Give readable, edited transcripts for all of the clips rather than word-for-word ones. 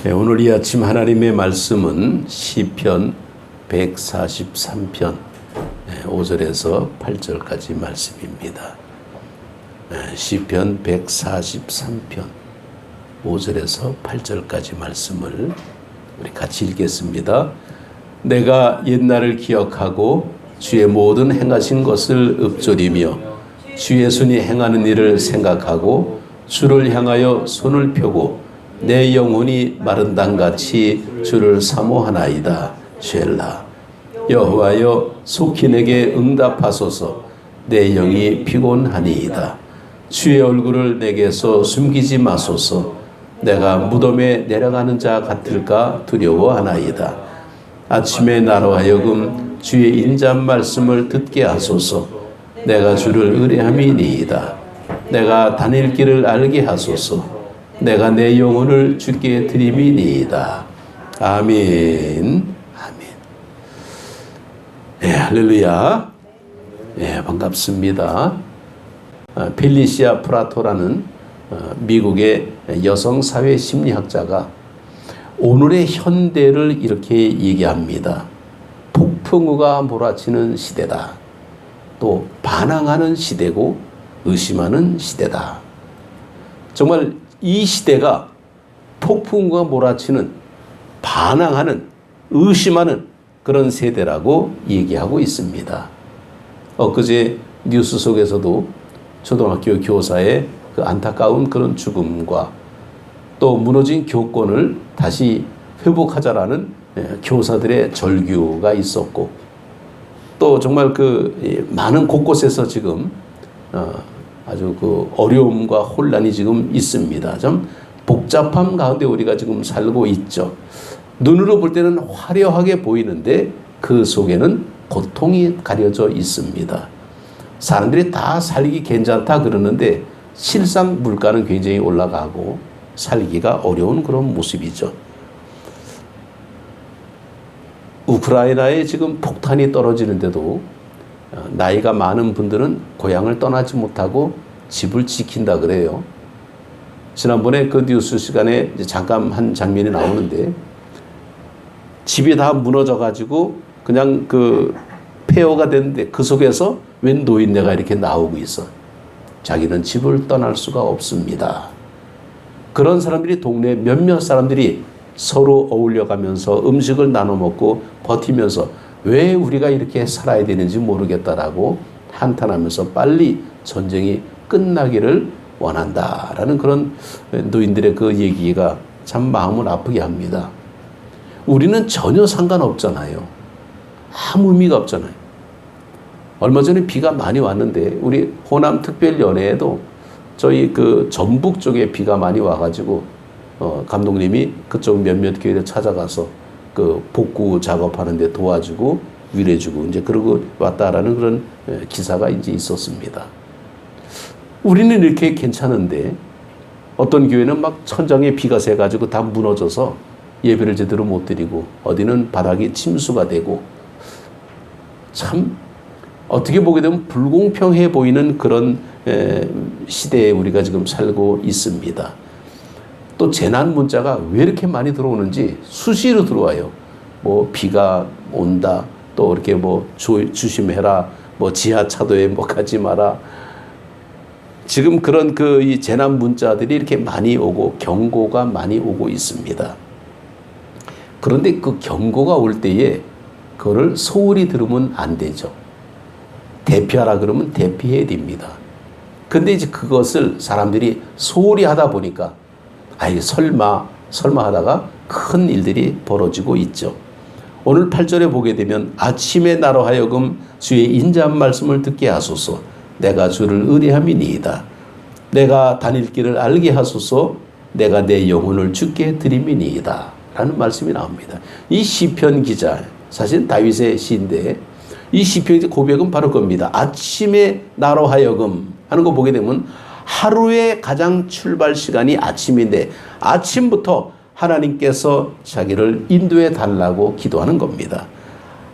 네, 오늘 이 아침 하나님의 말씀은 시편 143편 5절에서 8절까지 말씀입니다. 시편 143편 5절에서 8절까지 말씀을 우리 같이 읽겠습니다. 내가 옛날을 기억하고 주의 모든 행하신 것을 읊조리며 주의 손이 행하는 일을 생각하고 주를 향하여 손을 펴고 내 영혼이 마른 땅같이 주를 사모하나이다. 셀라. 여호와여 속히 내게 응답하소서. 내 영이 피곤하니이다. 주의 얼굴을 내게서 숨기지 마소서. 내가 무덤에 내려가는 자 같을까 두려워하나이다. 아침에 나로 하여금 주의 인자한 말씀을 듣게 하소서. 내가 주를 의뢰함이니이다. 내가 다닐 길을 알게 하소서. 내가 내 영혼을 주께 드림이니이다. 아멘. 아멘. 네, 할렐루야. 네, 반갑습니다. 펠리시아 프라토라는 미국의 여성 사회 심리학자가 오늘의 현대를 이렇게 얘기합니다. 폭풍우가 몰아치는 시대다. 또 반항하는 시대고 의심하는 시대다. 정말 이 시대가 폭풍우가 몰아치는 반항하는 의심하는 그런 세대라고 얘기하고 있습니다. 엊그제 뉴스 속에서도 초등학교 교사의 그 안타까운 그런 죽음과 또 무너진 교권을 다시 회복하자라는 교사들의 절규가 있었고, 또 정말 그 많은 곳곳에서 지금 아주 그 어려움과 혼란이 지금 있습니다. 좀 복잡함 가운데 우리가 지금 살고 있죠. 눈으로 볼 때는 화려하게 보이는데 그 속에는 고통이 가려져 있습니다. 사람들이 다 살기 괜찮다 그러는데 실상 물가는 굉장히 올라가고 살기가 어려운 그런 모습이죠. 우크라이나에 지금 폭탄이 떨어지는데도 나이가 많은 분들은 고향을 떠나지 못하고 집을 지킨다 그래요. 지난번에 그 뉴스 시간에 잠깐 한 장면이 나오는데 집이 다 무너져 가지고 그냥 그 폐허가 됐는데 그 속에서 웬 노인네가 이렇게 나오고 있어. 자기는 집을 떠날 수가 없습니다. 그런 사람들이 동네 몇몇 사람들이 서로 어울려가면서 음식을 나눠 먹고 버티면서 왜 우리가 이렇게 살아야 되는지 모르겠다라고 한탄하면서 빨리 전쟁이 끝나기를 원한다라는 그런 노인들의 그 얘기가 참 마음을 아프게 합니다. 우리는 전혀 상관없잖아요. 아무 의미가 없잖아요. 얼마 전에 비가 많이 왔는데 우리 호남 특별연회에도 저희 그 전북 쪽에 비가 많이 와가지고 감독님이 그쪽 몇몇 교회를 찾아가서 그 복구 작업하는데 도와주고 위로해주고 이제 그러고 왔다라는 그런 기사가 이제 있었습니다. 우리는 이렇게 괜찮은데 어떤 교회는 막 천장에 비가 새가지고 다 무너져서 예배를 제대로 못 드리고 어디는 바닥이 침수가 되고 참 어떻게 보게 되면 불공평해 보이는 그런 시대에 우리가 지금 살고 있습니다. 또 재난 문자가 왜 이렇게 많이 들어오는지 수시로 들어와요. 뭐 비가 온다. 또 이렇게 뭐 조심해라. 뭐 지하차도에 뭐 가지 마라. 지금 그런 그 이 재난 문자들이 이렇게 많이 오고 경고가 많이 오고 있습니다. 그런데 그 경고가 올 때에 그거를 소홀히 들으면 안 되죠. 대피하라 그러면 대피해야 됩니다. 근데 이제 그것을 사람들이 소홀히 하다 보니까 아이 설마 하다가 큰 일들이 벌어지고 있죠. 오늘 8절에 보게 되면 아침에 나로 하여금 주의 인자한 말씀을 듣게 하소서. 내가 주를 의뢰함이니이다. 내가 다닐 길을 알게 하소서. 내가 내 영혼을 주께 드림이니이다. 라는 말씀이 나옵니다. 이 시편 기자 사실 다윗의 시인데 이 시편의 고백은 바로 겁니다. 아침에 나로 하여금 하는 거 보게 되면 하루의 가장 출발 시간이 아침인데 아침부터 하나님께서 자기를 인도해 달라고 기도하는 겁니다.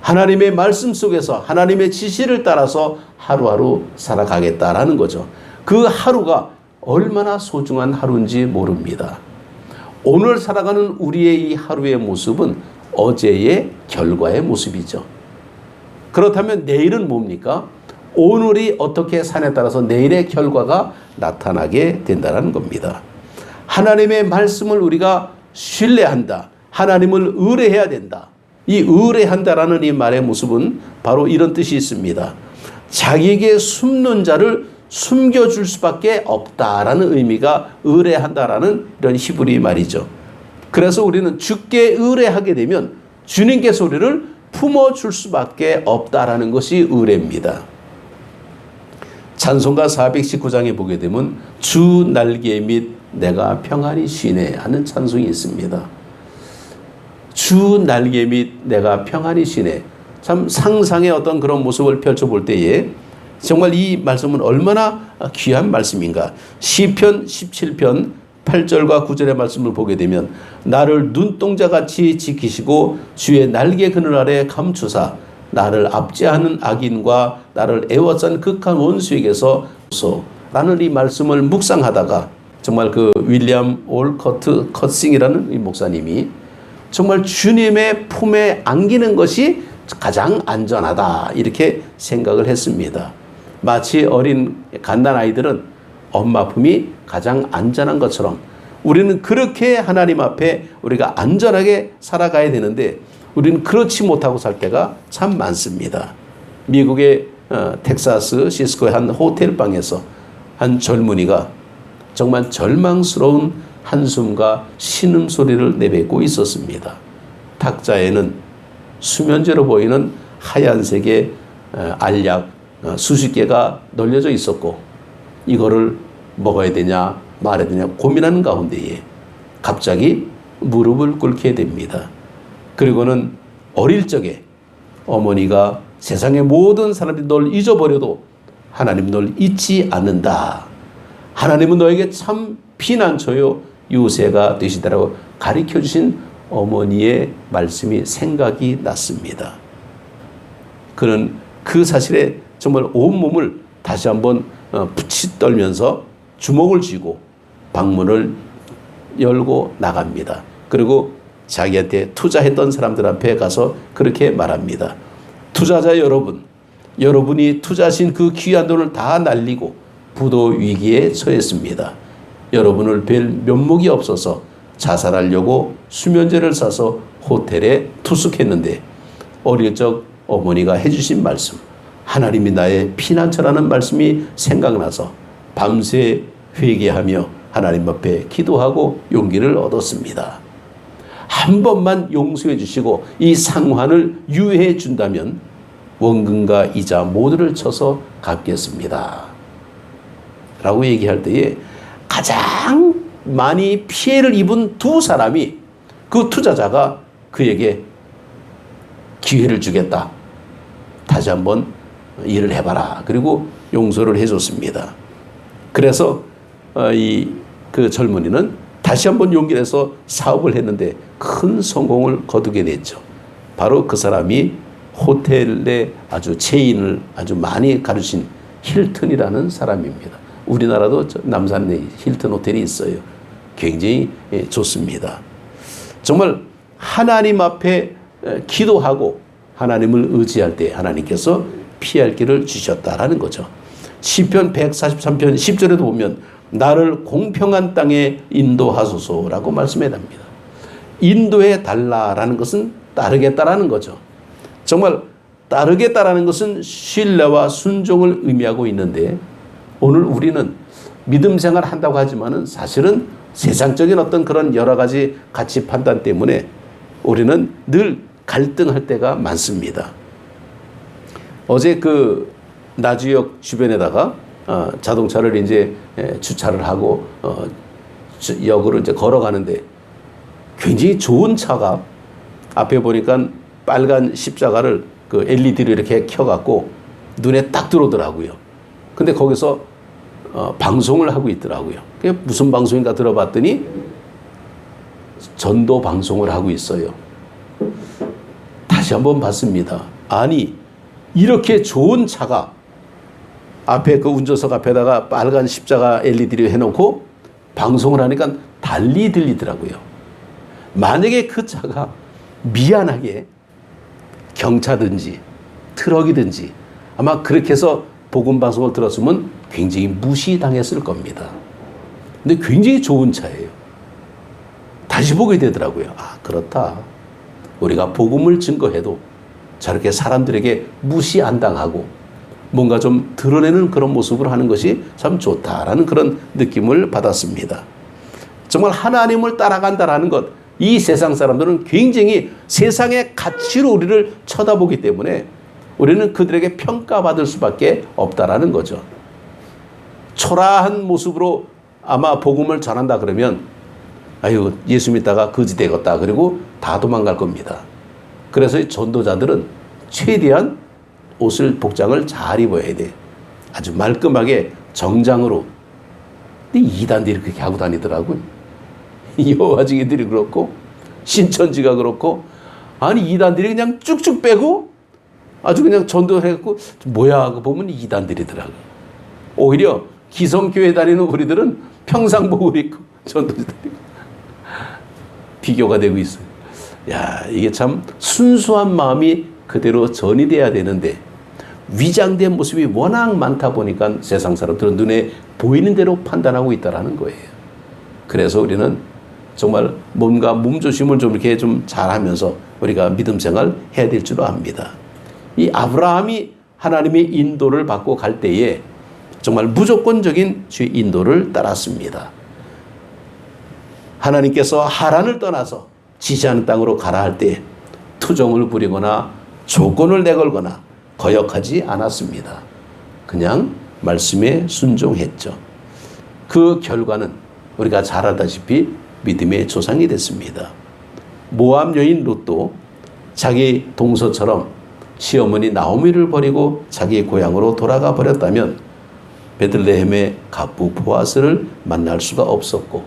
하나님의 말씀 속에서 하나님의 지시를 따라서 하루하루 살아가겠다라는 거죠. 그 하루가 얼마나 소중한 하루인지 모릅니다. 오늘 살아가는 우리의 이 하루의 모습은 어제의 결과의 모습이죠. 그렇다면 내일은 뭡니까? 오늘이 어떻게 사냐에 따라서 내일의 결과가 나타나게 된다는 겁니다. 하나님의 말씀을 우리가 신뢰한다. 하나님을 의뢰해야 된다. 이 의뢰한다라는 이 말의 모습은 바로 이런 뜻이 있습니다. 자기에게 숨는 자를 숨겨줄 수밖에 없다라는 의미가 의뢰한다라는 이런 히브리 말이죠. 그래서 우리는 주께 의뢰하게 되면 주님께서 우리를 품어줄 수밖에 없다라는 것이 의뢰입니다. 찬송가 419장에 보게 되면 주 날개 및 내가 평안히 쉬네 하는 찬송이 있습니다. 주 날개 및 내가 평안히 쉬네. 참 상상의 어떤 그런 모습을 펼쳐볼 때에 정말 이 말씀은 얼마나 귀한 말씀인가. 시편 17편 8절과 9절의 말씀을 보게 되면 나를 눈동자같이 지키시고 주의 날개 그늘 아래 감추사 나를 압제하는 악인과 나를 애워싼 극한 원수에게서 라는 이 말씀을 묵상하다가 정말 그 윌리엄 올커트 컷싱이라는 이 목사님이 정말 주님의 품에 안기는 것이 가장 안전하다 이렇게 생각을 했습니다. 마치 어린 갓난아이들은 엄마 품이 가장 안전한 것처럼 우리는 그렇게 하나님 앞에 우리가 안전하게 살아가야 되는데 우리는 그렇지 못하고 살 때가 참 많습니다. 미국의 텍사스 시스코의 한 호텔방에서 한 젊은이가 정말 절망스러운 한숨과 신음소리를 내뱉고 있었습니다. 탁자에는 수면제로 보이는 하얀색의 알약 수십 개가 널려져 있었고 이거를 먹어야 되냐 말아야 되냐 고민하는 가운데에 갑자기 무릎을 꿇게 됩니다. 그리고는 어릴 적에 어머니가 세상의 모든 사람들이 널 잊어버려도 하나님 널 잊지 않는다. 하나님은 너에게 참 피난처요 요새가 되시다라고 가르쳐 주신 어머니의 말씀이 생각이 났습니다. 그는 그 사실에 정말 온몸을 다시 한번 부치 떨면서 주먹을 쥐고 방문을 열고 나갑니다. 그리고 자기한테 투자했던 사람들 앞에 가서 그렇게 말합니다. 투자자 여러분, 여러분이 투자하신 그 귀한 돈을 다 날리고 부도 위기에 처했습니다. 여러분을 뵐 면목이 없어서 자살하려고 수면제를 사서 호텔에 투숙했는데 어릴 적 어머니가 해주신 말씀, 하나님이 나의 피난처라는 말씀이 생각나서 밤새 회개하며 하나님 앞에 기도하고 용기를 얻었습니다. 한 번만 용서해 주시고 이 상환을 유예해 준다면 원금과 이자 모두를 쳐서 갚겠습니다. 라고 얘기할 때에 가장 많이 피해를 입은 두 사람이 그 투자자가 그에게 기회를 주겠다. 다시 한번 일을 해봐라. 그리고 용서를 해줬습니다. 그래서 그 젊은이는 다시 한번 용기를 내서 사업을 했는데 큰 성공을 거두게 됐죠. 바로 그 사람이 호텔의 아주 체인을 아주 많이 가르친 힐튼이라는 사람입니다. 우리나라도 남산에 힐튼 호텔이 있어요. 굉장히 좋습니다. 정말 하나님 앞에 기도하고 하나님을 의지할 때 하나님께서 피할 길을 주셨다라는 거죠. 시편 143편 10절에도 보면 나를 공평한 땅에 인도하소서라고 말씀해 납니다. 인도해 달라라는 것은 따르겠다라는 거죠. 정말 따르겠다라는 것은 신뢰와 순종을 의미하고 있는데 오늘 우리는 믿음 생활 한다고 하지만은 사실은 세상적인 어떤 그런 여러 가지 가치 판단 때문에 우리는 늘 갈등할 때가 많습니다. 어제 그 나주역 주변에다가 자동차를 이제 주차를 하고 역으로 이제 걸어가는데 굉장히 좋은 차가 앞에 보니까 빨간 십자가를 그 LED로 이렇게 켜갖고 눈에 딱 들어오더라고요. 근데 거기서 방송을 하고 있더라고요. 그게 무슨 방송인가 들어봤더니 전도 방송을 하고 있어요. 다시 한번 봤습니다. 아니 이렇게 좋은 차가 앞에 그 운전석 앞에다가 빨간 십자가 LED를 해놓고 방송을 하니까 달리 들리더라고요. 만약에 그 자가 미안하게 경차든지 트럭이든지 아마 그렇게 해서 복음 방송을 들었으면 굉장히 무시당했을 겁니다. 근데 굉장히 좋은 차예요. 다시 보게 되더라고요. 아, 그렇다. 우리가 복음을 증거해도 저렇게 사람들에게 무시 안 당하고 뭔가 좀 드러내는 그런 모습을 하는 것이 참 좋다라는 그런 느낌을 받았습니다. 정말 하나님을 따라간다라는 것, 이 세상 사람들은 굉장히 세상의 가치로 우리를 쳐다보기 때문에 우리는 그들에게 평가받을 수밖에 없다라는 거죠. 초라한 모습으로 아마 복음을 전한다 그러면 아유, 예수 믿다가 거지 되겠다. 그리고 다 도망갈 겁니다. 그래서 전도자들은 최대한 옷을, 복장을 잘 입어야 돼. 아주 말끔하게 정장으로. 근데 이단들이 그렇게 하고 다니더라고요. 여호와증인들이 그렇고 신천지가 그렇고 아니 이단들이 그냥 쭉쭉 빼고 아주 그냥 전도해갖고 뭐야 하고 보면 이단들이더라고요. 오히려 기성교회 다니는 우리들은 평상복을 입고 전도자들이고 비교가 되고 있어요. 야, 이게 참 순수한 마음이 그대로 전이 돼야 되는데 위장된 모습이 워낙 많다 보니까 세상 사람들은 눈에 보이는 대로 판단하고 있다는 거예요. 그래서 우리는 정말 뭔가 몸조심을 좀 이렇게 좀 잘하면서 우리가 믿음 생활 해야 될 줄 압니다. 이 아브라함이 하나님의 인도를 받고 갈 때에 정말 무조건적인 주의 인도를 따랐습니다. 하나님께서 하란을 떠나서 지시하는 땅으로 가라 할 때 투정을 부리거나 조건을 내걸거나 거역하지 않았습니다. 그냥 말씀에 순종했죠. 그 결과는 우리가 잘 알다시피 믿음의 조상이 됐습니다. 모압 여인 롯도 자기 동서처럼 시어머니 나오미를 버리고 자기 고향으로 돌아가 버렸다면 베들레헴의 갑부 보아스를 만날 수가 없었고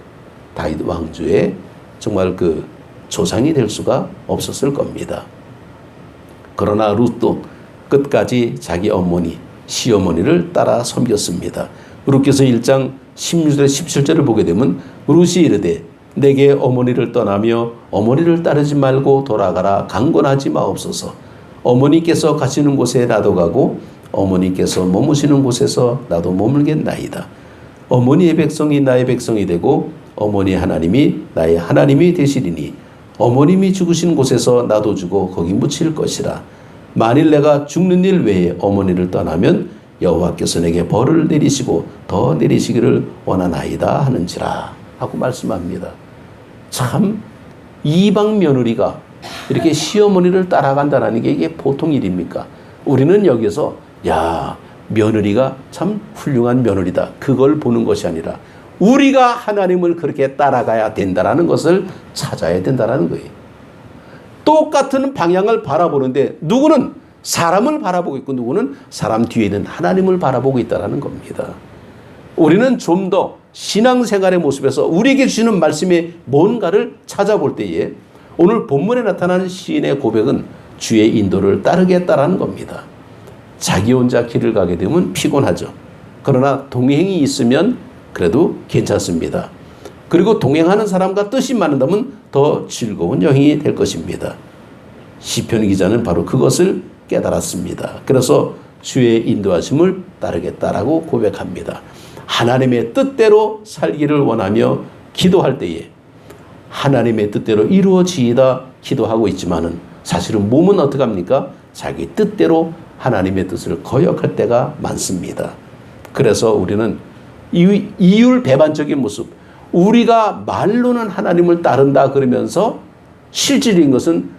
다윗 왕조의 정말 그 조상이 될 수가 없었을 겁니다. 그러나 룻도 끝까지 자기 어머니, 시어머니를 따라 섬겼습니다. 룻기서 1장 16절 17절을 보게 되면 룻이 이르되 내게 어머니를 떠나며 어머니를 따르지 말고 돌아가라 강권하지 마옵소서. 어머니께서 가시는 곳에 나도 가고 어머니께서 머무시는 곳에서 나도 머물겠나이다. 어머니의 백성이 나의 백성이 되고 어머니 하나님이 나의 하나님이 되시리니 어머님이 죽으신 곳에서 나도 죽어 거기 묻힐 것이라. 만일 내가 죽는 일 외에 어머니를 떠나면 여호와께서 내게 벌을 내리시고 더 내리시기를 원하나이다 하는지라 하고 말씀합니다. 참 이방 며느리가 이렇게 시어머니를 따라간다는 게 이게 보통 일입니까? 우리는 여기서 야, 며느리가 참 훌륭한 며느리다. 그걸 보는 것이 아니라 우리가 하나님을 그렇게 따라가야 된다는 것을 찾아야 된다는 거예요. 똑같은 방향을 바라보는데 누구는 사람을 바라보고 있고 누구는 사람 뒤에 있는 하나님을 바라보고 있다는 겁니다. 우리는 좀 더 신앙생활의 모습에서 우리에게 주시는 말씀의 뭔가를 찾아볼 때에 오늘 본문에 나타나는 시인의 고백은 주의 인도를 따르겠다라는 겁니다. 자기 혼자 길을 가게 되면 피곤하죠. 그러나 동행이 있으면 그래도 괜찮습니다. 그리고 동행하는 사람과 뜻이 맞는다면 더 즐거운 여행이 될 것입니다. 시편 기자는 바로 그것을 깨달았습니다. 그래서 주의 인도하심을 따르겠다라고 고백합니다. 하나님의 뜻대로 살기를 원하며 기도할 때에 하나님의 뜻대로 이루어지이다 기도하고 있지만은 사실은 몸은 어떻게 합니까? 자기 뜻대로 하나님의 뜻을 거역할 때가 많습니다. 그래서 우리는 이율배반적인 모습, 우리가 말로는 하나님을 따른다 그러면서 실질적인 것은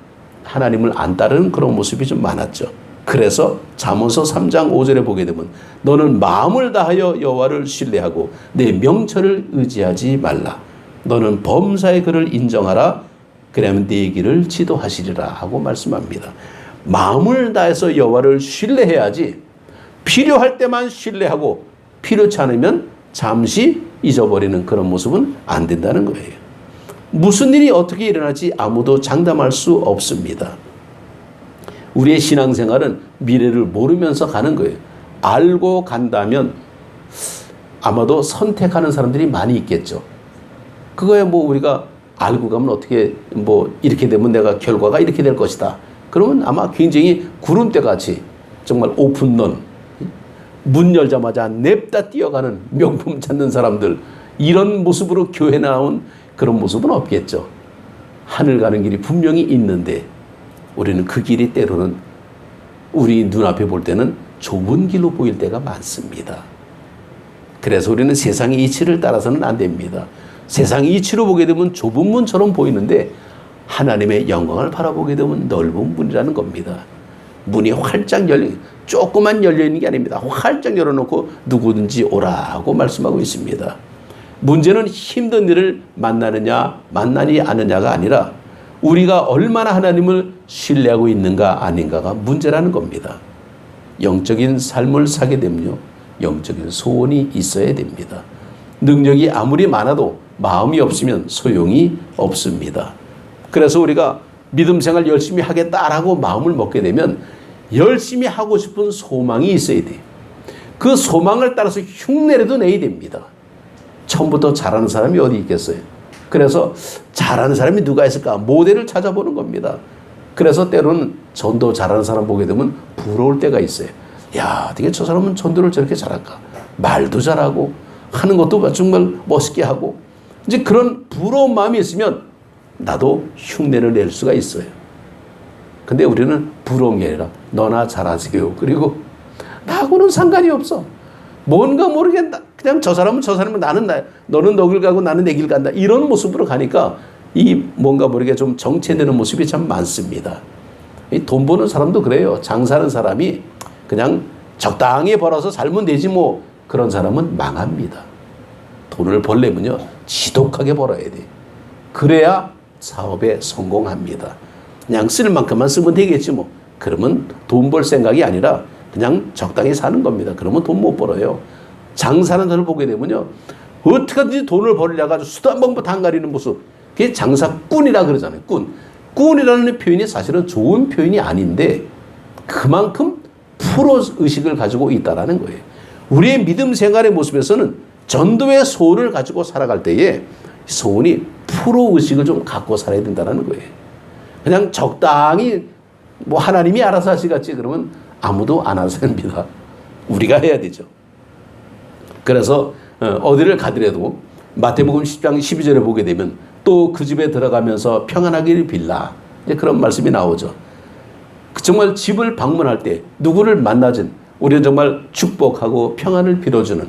하나님을 안 따르는 그런 모습이 좀 많았죠. 그래서 잠언서 3장 5절에 보게 되면 너는 마음을 다하여 여호와를 신뢰하고 내 명철을 의지하지 말라. 너는 범사의 그를 인정하라. 그러면 네 길을 지도하시리라 하고 말씀합니다. 마음을 다해서 여호와를 신뢰해야지 필요할 때만 신뢰하고 필요치 않으면 잠시 잊어버리는 그런 모습은 안 된다는 거예요. 무슨 일이 어떻게 일어날지 아무도 장담할 수 없습니다. 우리의 신앙생활은 미래를 모르면서 가는 거예요. 알고 간다면 아마도 선택하는 사람들이 많이 있겠죠. 그거에 뭐 우리가 알고 가면 어떻게 뭐 이렇게 되면 내가 결과가 이렇게 될 것이다. 그러면 아마 굉장히 구름대 같이 정말 오픈런, 문 열자마자 냅다 뛰어가는 명품 찾는 사람들, 이런 모습으로 교회 나온 그런 모습은 없겠죠. 하늘 가는 길이 분명히 있는데 우리는 그 길이 때로는 우리 눈앞에 볼 때는 좁은 길로 보일 때가 많습니다. 그래서 우리는 세상의 이치를 따라서는 안 됩니다. 세상의 이치로 보게 되면 좁은 문처럼 보이는데 하나님의 영광을 바라보게 되면 넓은 문이라는 겁니다. 문이 활짝 조그만 열려있는 게 아닙니다. 활짝 열어놓고 누구든지 오라고 말씀하고 있습니다. 문제는 힘든 일을 만나느냐 만나지 않느냐가 아니라 우리가 얼마나 하나님을 신뢰하고 있는가 아닌가가 문제라는 겁니다. 영적인 삶을 사게 되면요, 영적인 소원이 있어야 됩니다. 능력이 아무리 많아도 마음이 없으면 소용이 없습니다. 그래서 우리가 믿음 생활 열심히 하겠다라고 마음을 먹게 되면 열심히 하고 싶은 소망이 있어야 돼요. 그 소망을 따라서 흉내라도 내야 됩니다. 처음부터 잘하는 사람이 어디 있겠어요? 그래서 잘하는 사람이 누가 있을까? 모델을 찾아보는 겁니다. 그래서 때로는 전도 잘하는 사람 보게 되면 부러울 때가 있어요. 야, 어떻게 저 사람은 전도를 저렇게 잘할까? 말도 잘하고 하는 것도 정말 멋있게 하고, 이제 그런 부러운 마음이 있으면 나도 흉내를 낼 수가 있어요. 근데 우리는 부러운 게 아니라 너나 잘하세요. 그리고 나하고는 상관이 없어. 뭔가 모르게 그냥 저 사람은 나는 너는 너 길 가고 나는 내 길 간다. 이런 모습으로 가니까 이 뭔가 모르게 좀 정체되는 모습이 참 많습니다. 이 돈 버는 사람도 그래요. 장사하는 사람이 그냥 적당히 벌어서 살면 되지 뭐, 그런 사람은 망합니다. 돈을 벌려면요 지독하게 벌어야 돼. 그래야 사업에 성공합니다. 그냥 쓸 만큼만 쓰면 되겠지 뭐. 그러면 돈 벌 생각이 아니라 그냥 적당히 사는 겁니다. 그러면 돈 못 벌어요. 장사하는 사람을 보게 되면요, 어떻게든지 돈을 벌려고 아주 수도 한 번부터 안 가리는 모습. 그게 장사꾼이라 그러잖아요. 꾼이라는 표현이 사실은 좋은 표현이 아닌데 그만큼 프로 의식을 가지고 있다라는 거예요. 우리의 믿음 생활의 모습에서는 전도의 소원을 가지고 살아갈 때에 소원이 프로 의식을 좀 갖고 살아야 된다는 거예요. 그냥 적당히 뭐 하나님이 알아서 하시겠지 그러면 아무도 안 하십니다. 우리가 해야 되죠. 그래서 어디를 가더라도 마태복음 10장 12절에 보게 되면 또 그 집에 들어가면서 평안하기를 빌라, 이제 그런 말씀이 나오죠. 정말 집을 방문할 때 누구를 만나든 우리는 정말 축복하고 평안을 빌어주는,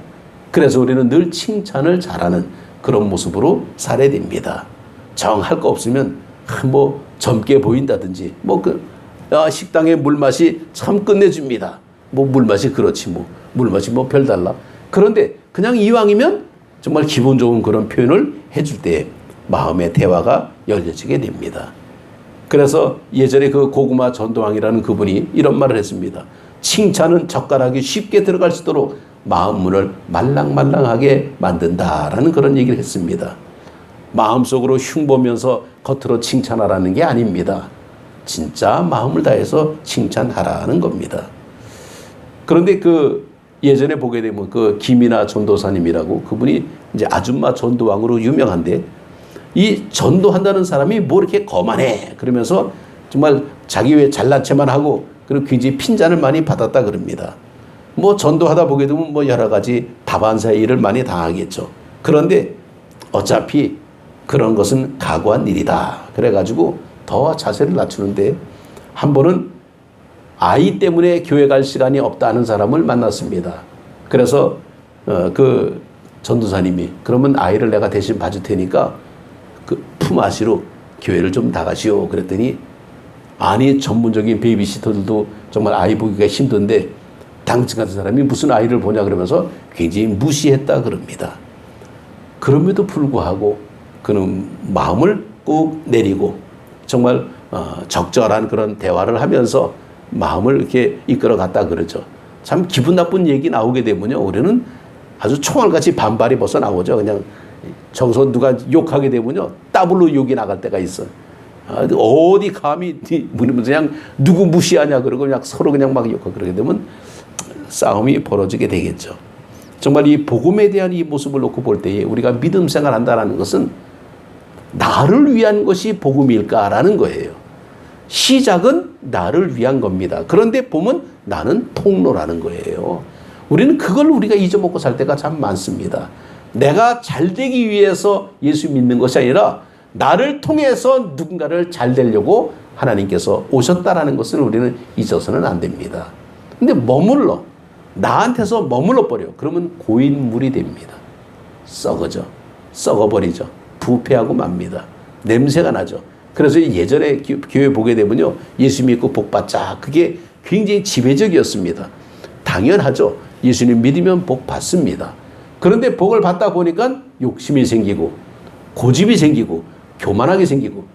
그래서 우리는 늘 칭찬을 잘하는 그런 모습으로 살아야 됩니다. 정할 거 없으면 뭐 젊게 보인다든지 식당의 물맛이 참 끝내줍니다. 뭐 물맛이 그렇지 뭐 물맛이 뭐 별달라. 그런데 그냥 이왕이면 정말 기분 좋은 그런 표현을 해줄 때 마음의 대화가 열려지게 됩니다. 그래서 예전에 그 고구마 전도왕이라는 그분이 이런 말을 했습니다. 칭찬은 젓가락이 쉽게 들어갈 수 있도록 마음문을 말랑말랑하게 만든다라는 그런 얘기를 했습니다. 마음속으로 흉보면서 겉으로 칭찬하라는 게 아닙니다. 진짜 마음을 다해서 칭찬하라는 겁니다. 그런데 예전에 보게 되면 김이나 전도사님이라고 그분이 이제 아줌마 전도왕으로 유명한데, 이 전도한다는 사람이 뭐 이렇게 거만해 그러면서 정말 자기 왜 잘난 체만 하고, 그리고 굉장히 핀잔을 많이 받았다 그럽니다. 뭐 전도하다 보게 되면 뭐 여러 가지 다반사의 일을 많이 당하겠죠. 그런데 어차피 그런 것은 각오한 일이다. 그래가지고 더 자세를 낮추는데, 한 번은 아이 때문에 교회 갈 시간이 없다는 사람을 만났습니다. 그래서 그 전도사님이 그러면 아이를 내가 대신 봐줄 테니까 그 품앗이로 교회를 좀 나가시오. 그랬더니 아니 전문적인 베이비시터들도 정말 아이 보기가 힘든데 당신 같은 사람이 무슨 아이를 보냐 그러면서 굉장히 무시했다 그럽니다. 그럼에도 불구하고 그는 마음을 꾹 내리고 정말 적절한 그런 대화를 하면서 마음을 이렇게 이끌어갔다 그러죠. 참 기분 나쁜 얘기 나오게 되면요, 우리는 아주 총알같이 반발이 벌써 나오죠. 그냥 저기서 누가 욕하게 되면요, 더블로 욕이 나갈 때가 있어. 어디 감히 그냥 누구 무시하냐 그러고 그냥 서로 그냥 막 욕하고 그러게 되면 싸움이 벌어지게 되겠죠. 정말 이 복음에 대한 이 모습을 놓고 볼 때에 우리가 믿음 생활한다는 것은 나를 위한 것이 복음일까라는 거예요. 시작은 나를 위한 겁니다. 그런데 보면 나는 통로라는 거예요. 우리는 그걸 우리가 잊어먹고 살 때가 참 많습니다. 내가 잘 되기 위해서 예수 믿는 것이 아니라 나를 통해서 누군가를 잘 되려고 하나님께서 오셨다라는 것을 우리는 잊어서는 안 됩니다. 근데 나한테서 머물러 버려. 그러면 고인물이 됩니다. 썩어버리죠. 부패하고 맙니다. 냄새가 나죠. 그래서 예전에 교회 보게 되면요, 예수 믿고 복 받자, 그게 굉장히 지배적이었습니다. 당연하죠. 예수님 믿으면 복 받습니다. 그런데 복을 받다 보니까 욕심이 생기고 고집이 생기고 교만하게 생기고,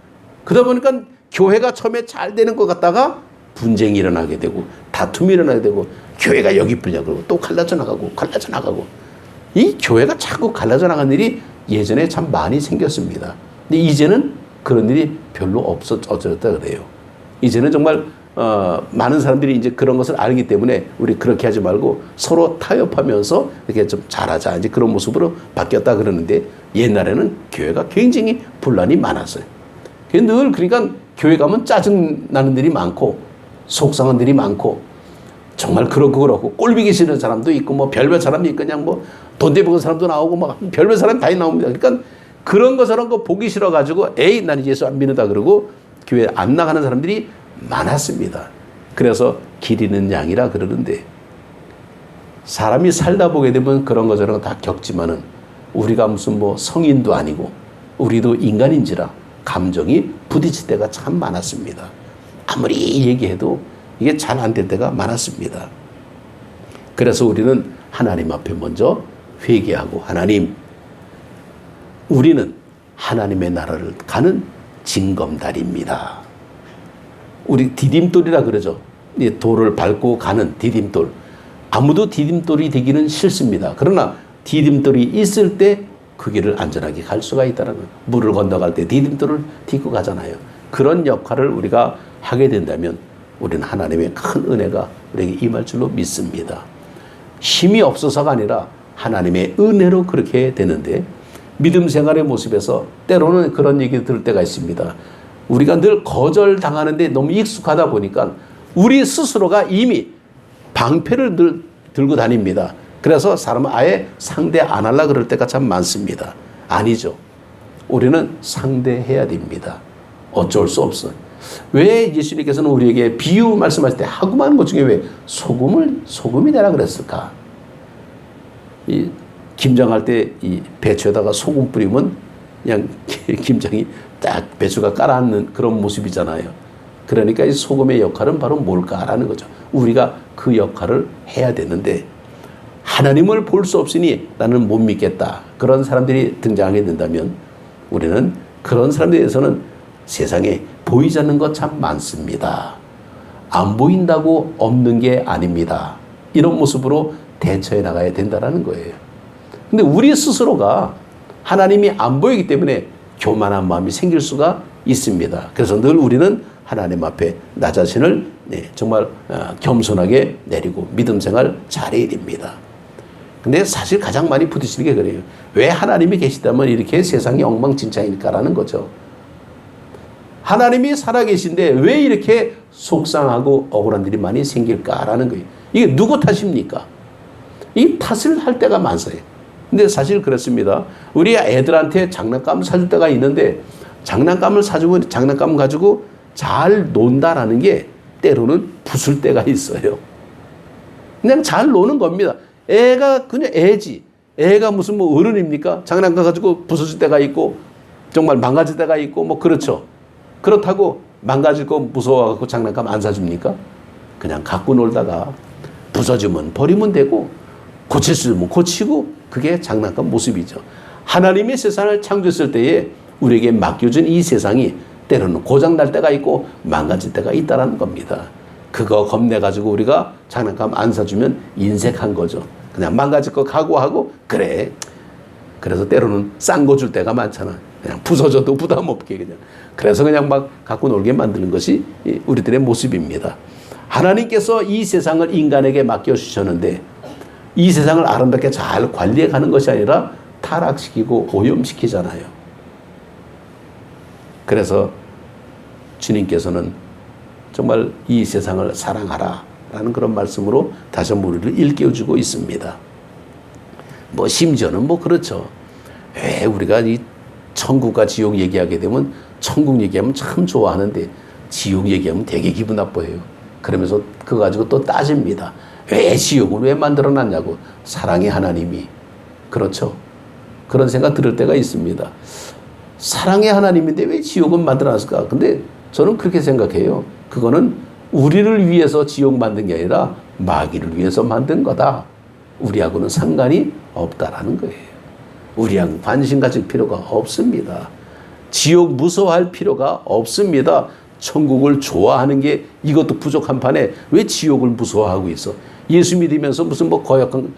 그러다 보니까 교회가 처음에 잘 되는 것 같다가 분쟁이 일어나게 되고 다툼이 일어나게 되고, 교회가 여기 불려 그러고 또 갈라져 나가고 이 교회가 자꾸 갈라져 나가는 일이 예전에 참 많이 생겼습니다. 근데 이제는 그런 일이 별로 없어졌다 그래요. 이제는 정말 많은 사람들이 이제 그런 것을 알기 때문에 우리 그렇게 하지 말고 서로 타협하면서 이렇게 좀 잘하자, 이제 그런 모습으로 바뀌었다 그러는데, 옛날에는 교회가 굉장히 분란이 많았어요. 늘 그러니까 교회 가면 짜증 나는 일이 많고 속상한 일이 많고, 정말 그렇고 꼴보기 싫은 사람도 있고 뭐 별별 사람이 있고 그냥 뭐 돈 대먹은 사람도 나오고 막 별별 사람이 다 나옵니다. 그러니까 그런 거 저런 거 보기 싫어가지고 에이 나는 예수 안 믿는다 그러고 교회 안 나가는 사람들이 많았습니다. 그래서 길 잃는 양이라 그러는데, 사람이 살다 보게 되면 그런 거 저런 거 다 겪지만은 우리가 무슨 뭐 성인도 아니고 우리도 인간인지라 감정이 부딪힐 때가 참 많았습니다. 아무리 얘기해도 이게 잘 안 될 때가 많았습니다. 그래서 우리는 하나님 앞에 먼저 회개하고, 하나님, 우리는 하나님의 나라를 가는 징검다리입니다. 우리 디딤돌이라 그러죠. 돌을 밟고 가는 디딤돌. 아무도 디딤돌이 되기는 싫습니다. 그러나 디딤돌이 있을 때 그 길을 안전하게 갈 수가 있다는 거예요. 물을 건너갈 때 디딤돌을 딛고 가잖아요. 그런 역할을 우리가 하게 된다면 우리는 하나님의 큰 은혜가 우리에게 임할 줄로 믿습니다. 힘이 없어서가 아니라 하나님의 은혜로 그렇게 되는데, 믿음 생활의 모습에서 때로는 그런 얘기 들을 때가 있습니다. 우리가 늘 거절당하는데 너무 익숙하다 보니까 우리 스스로가 이미 방패를 늘 들고 다닙니다. 그래서 사람은 아예 상대 안 하려고 그럴 때가 참 많습니다. 아니죠. 우리는 상대해야 됩니다. 어쩔 수 없어요. 왜 예수님께서는 우리에게 비유 말씀하실 때 하고 많은 것 중에 왜 소금이 되라 그랬을까? 이 김장할 때 이 배추에다가 소금 뿌리면 그냥 김장이 딱 배추가 깔아앉는 그런 모습이잖아요. 그러니까 이 소금의 역할은 바로 뭘까라는 거죠. 우리가 그 역할을 해야 되는데, 하나님을 볼 수 없으니 나는 못 믿겠다, 그런 사람들이 등장하게 된다면 우리는 그런 사람들에 대해서는 세상에 보이지 않는 것 참 많습니다. 안 보인다고 없는 게 아닙니다. 이런 모습으로 대처해 나가야 된다는 거예요. 근데 우리 스스로가 하나님이 안 보이기 때문에 교만한 마음이 생길 수가 있습니다. 그래서 늘 우리는 하나님 앞에 나 자신을 정말 겸손하게 내리고 믿음 생활 잘해야 됩니다. 근데 사실 가장 많이 부딪히는 게 그래요. 왜 하나님이 계시다면 이렇게 세상이 엉망진창일까라는 거죠. 하나님이 살아계신데 왜 이렇게 속상하고 억울한 일이 많이 생길까라는 거예요. 이게 누구 탓입니까? 이 탓을 할 때가 많아요. 근데 사실 그렇습니다. 우리 애들한테 장난감을 사줄 때가 있는데, 장난감을 사주고 장난감 가지고 잘 논다라는 게 때로는 부술 때가 있어요. 그냥 잘 노는 겁니다. 애가 그냥 애지. 애가 무슨 뭐 어른입니까? 장난감 가지고 부서질 때가 있고 정말 망가질 때가 있고 뭐 그렇죠. 그렇다고 망가질 거 무서워갖고 장난감 안 사줍니까? 그냥 갖고 놀다가 부서지면 버리면 되고 고칠 수 있으면 고치고, 그게 장난감 모습이죠. 하나님이 세상을 창조했을 때에 우리에게 맡겨준 이 세상이 때로는 고장날 때가 있고 망가질 때가 있다는 겁니다. 그거 겁내가지고 우리가 장난감 안 사주면 인색한 거죠. 그냥 망가질 거 각오하고 그래. 그래서 때로는 싼 거 줄 때가 많잖아. 그냥 부서져도 부담 없게 그냥. 그래서 그냥 막 갖고 놀게 만드는 것이 우리들의 모습입니다. 하나님께서 이 세상을 인간에게 맡겨주셨는데 이 세상을 아름답게 잘 관리해 가는 것이 아니라 타락시키고 오염시키잖아요. 그래서 주님께서는 정말 이 세상을 사랑하라 라는 그런 말씀으로 다시 한번 우리를 일깨워주고 있습니다. 뭐 심지어는 뭐 그렇죠. 왜 우리가 이 천국과 지옥 얘기하게 되면 천국 얘기하면 참 좋아하는데 지옥 얘기하면 되게 기분 나빠해요. 그러면서 그거 가지고 또 따집니다. 왜 지옥을 왜 만들어놨냐고. 사랑의 하나님이. 그렇죠. 그런 생각 들을 때가 있습니다. 사랑의 하나님인데 왜 지옥은 만들어놨을까? 근데 저는 그렇게 생각해요. 그거는 우리를 위해서 지옥 만든 게 아니라 마귀를 위해서 만든 거다. 우리하고는 상관이 없다라는 거예요. 우리하고 관심 가질 필요가 없습니다. 지옥 무서워할 필요가 없습니다. 천국을 좋아하는 게 이것도 부족한 판에 왜 지옥을 무서워하고 있어? 예수 믿으면서 무슨 뭐 거역한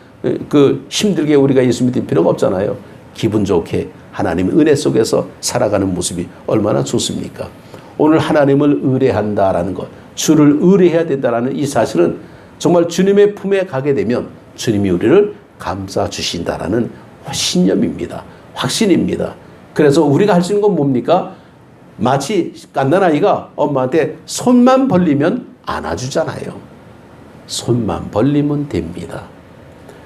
힘들게 우리가 예수 믿을 필요가 없잖아요. 기분 좋게 하나님의 은혜 속에서 살아가는 모습이 얼마나 좋습니까? 오늘 하나님을 의뢰한다라는 것, 주를 의뢰해야 된다라는 이 사실은 정말 주님의 품에 가게 되면 주님이 우리를 감싸 주신다라는 신념입니다. 확신입니다. 그래서 우리가 할 수 있는 건 뭡니까? 마치 갓난아이가 엄마한테 손만 벌리면 안아주잖아요. 손만 벌리면 됩니다.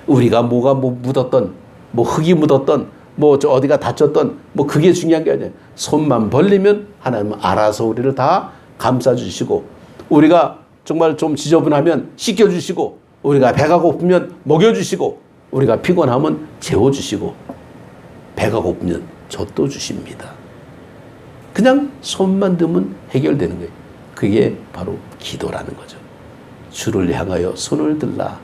우리가 뭐가 묻었던, 흙이 묻었던, 어디가 다쳤던, 그게 중요한 게 아니에요. 손만 벌리면 하나님은 알아서 우리를 다 감싸주시고, 우리가 정말 좀 지저분하면 씻겨주시고, 우리가 배가 고프면 먹여주시고, 우리가 피곤하면 재워주시고, 배가 고프면 젖도 주십니다. 그냥 손만 대면 해결되는 거예요. 그게 바로 기도라는 거죠. 주를 향하여 손을 들라.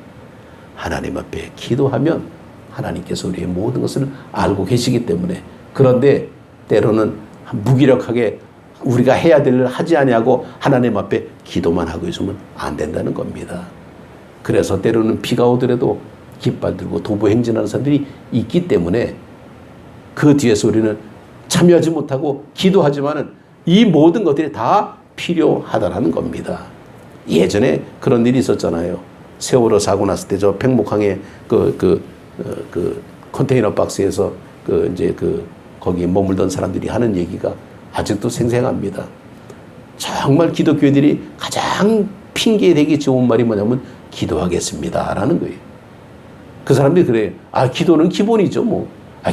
하나님 앞에 기도하면 하나님께서 우리의 모든 것을 알고 계시기 때문에. 그런데 때로는 무기력하게 우리가 해야 될 일을 하지 아니하고 하나님 앞에 기도만 하고 있으면 안 된다는 겁니다. 그래서 때로는 비가 오더라도 깃발 들고 도보 행진하는 사람들이 있기 때문에 그 뒤에서 우리는 참여하지 못하고 기도하지만은 이 모든 것들이 다 필요하다라는 겁니다. 예전에 그런 일이 있었잖아요. 세월호 사고 났을 때 저 팽목항에 컨테이너 박스에서 거기에 머물던 사람들이 하는 얘기가 아직도 생생합니다. 정말 기독교인들이 가장 핑계되기 좋은 말이 뭐냐면 기도하겠습니다라는 거예요. 그 사람들이 그래요. 기도는 기본이죠.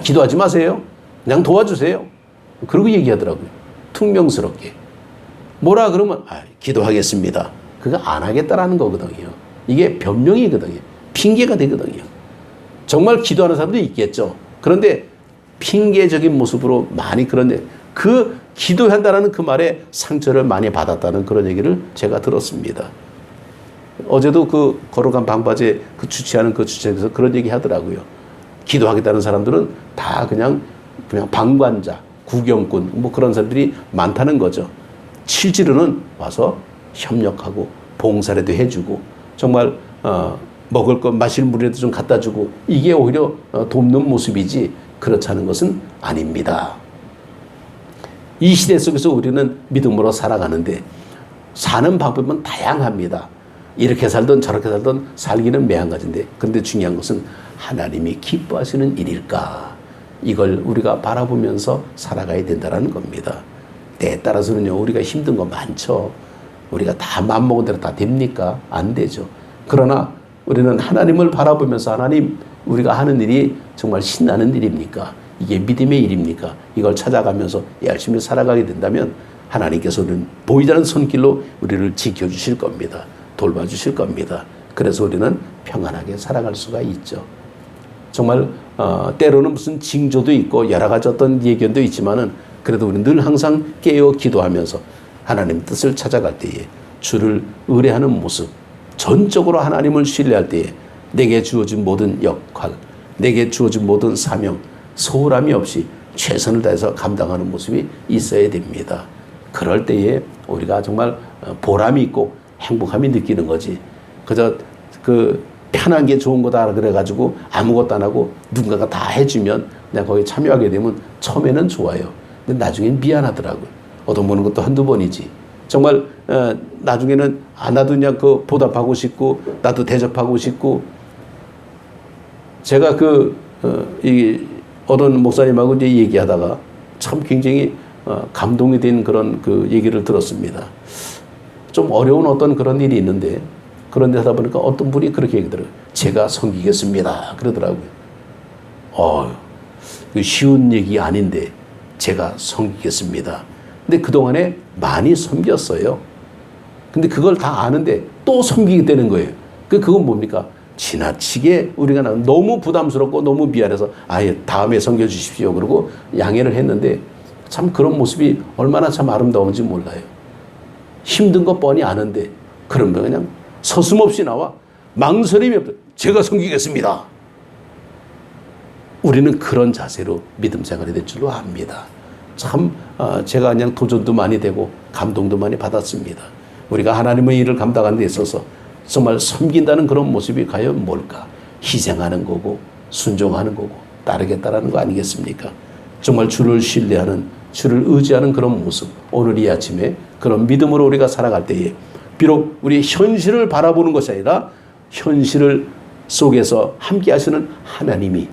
기도하지 마세요. 그냥 도와주세요. 그러고 얘기하더라고요. 퉁명스럽게. 뭐라 그러면 기도하겠습니다. 그거 안 하겠다라는 거거든요. 이게 변명이거든요. 핑계가 되거든요. 정말 기도하는 사람도 있겠죠. 그런데 핑계적인 모습으로 많이 그런데 그 기도한다라는 그 말에 상처를 많이 받았다는 그런 얘기를 제가 들었습니다. 어제도 그 걸어간 방바제 주최하는 그 주최에서 그런 얘기 하더라고요. 기도하겠다는 사람들은 다 그냥 방관자, 구경꾼 그런 사람들이 많다는 거죠. 실제로는 와서 협력하고 봉사라도 해주고 정말 먹을 것 마실 물이라도 좀 갖다 주고 이게 오히려 돕는 모습이지 그렇지 않은 것은 아닙니다. 이 시대 속에서 우리는 믿음으로 살아가는데 사는 방법은 다양합니다. 이렇게 살든 저렇게 살든 살기는 매한가지인데 그런데 중요한 것은 하나님이 기뻐하시는 일일까? 이걸 우리가 바라보면서 살아가야 된다는 겁니다. 때에 따라서는요, 우리가 힘든 거 많죠. 우리가 다 마음먹은 대로 다 됩니까? 안 되죠. 그러나 우리는 하나님을 바라보면서 하나님, 우리가 하는 일이 정말 신나는 일입니까? 이게 믿음의 일입니까? 이걸 찾아가면서 열심히 살아가게 된다면 하나님께서 우리는 보이지 않는 손길로 우리를 지켜주실 겁니다. 돌봐주실 겁니다. 그래서 우리는 평안하게 살아갈 수가 있죠. 정말 때로는 무슨 징조도 있고 여러 가지 어떤 예견도 있지만은 그래도 우리는 늘 항상 깨어 기도하면서 하나님의 뜻을 찾아갈 때에 주를 의뢰하는 모습, 전적으로 하나님을 신뢰할 때에 내게 주어진 모든 역할, 내게 주어진 모든 사명, 소홀함이 없이 최선을 다해서 감당하는 모습이 있어야 됩니다. 그럴 때에 우리가 정말 보람이 있고 행복함이 느끼는 거지. 그저 편한 게 좋은 거다 그래가지고 아무것도 안 하고 누군가가 다 해주면 내가 거기에 참여하게 되면 처음에는 좋아요. 근데 나중엔 미안하더라고요. 얻어먹는 것도 한두 번이지. 정말 나중에는 나도 그냥 보답하고 싶고 나도 대접하고 싶고 제가 어떤 목사님하고 이제 얘기하다가 참 굉장히 감동이 된 그런 그 얘기를 들었습니다. 좀 어려운 어떤 그런 일이 있는데 그런데 하다 보니까 어떤 분이 그렇게 얘기더라고요. 제가 섬기겠습니다. 그러더라고요. 쉬운 얘기 아닌데 제가 섬기겠습니다. 근데 그동안에 많이 섬겼어요. 근데 그걸 다 아는데 또 섬기게 되는 거예요. 그건 뭡니까? 지나치게 우리가 너무 부담스럽고 너무 미안해서 아예 다음에 섬겨주십시오. 그러고 양해를 했는데 참 그런 모습이 얼마나 참 아름다운지 몰라요. 힘든 거 뻔히 아는데 그러면 그냥 서슴없이 나와 망설임이 없어. 제가 섬기겠습니다. 우리는 그런 자세로 믿음 생활이 될 줄로 압니다. 참 제가 그냥 도전도 많이 되고 감동도 많이 받았습니다. 우리가 하나님의 일을 감당하는 데 있어서 정말 섬긴다는 그런 모습이 과연 뭘까? 희생하는 거고 순종하는 거고 따르겠다라는 거 아니겠습니까? 정말 주를 신뢰하는 주를 의지하는 그런 모습, 오늘 이 아침에 그런 믿음으로 우리가 살아갈 때에 비록 우리 현실을 바라보는 것이 아니라 현실을 속에서 함께 하시는 하나님이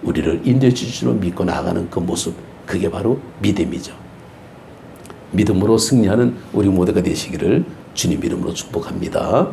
우리를 인도해 주실 줄 믿고 나아가는 그 모습, 그게 바로 믿음이죠. 믿음으로 승리하는 우리 모두가 되시기를 주님 이름으로 축복합니다.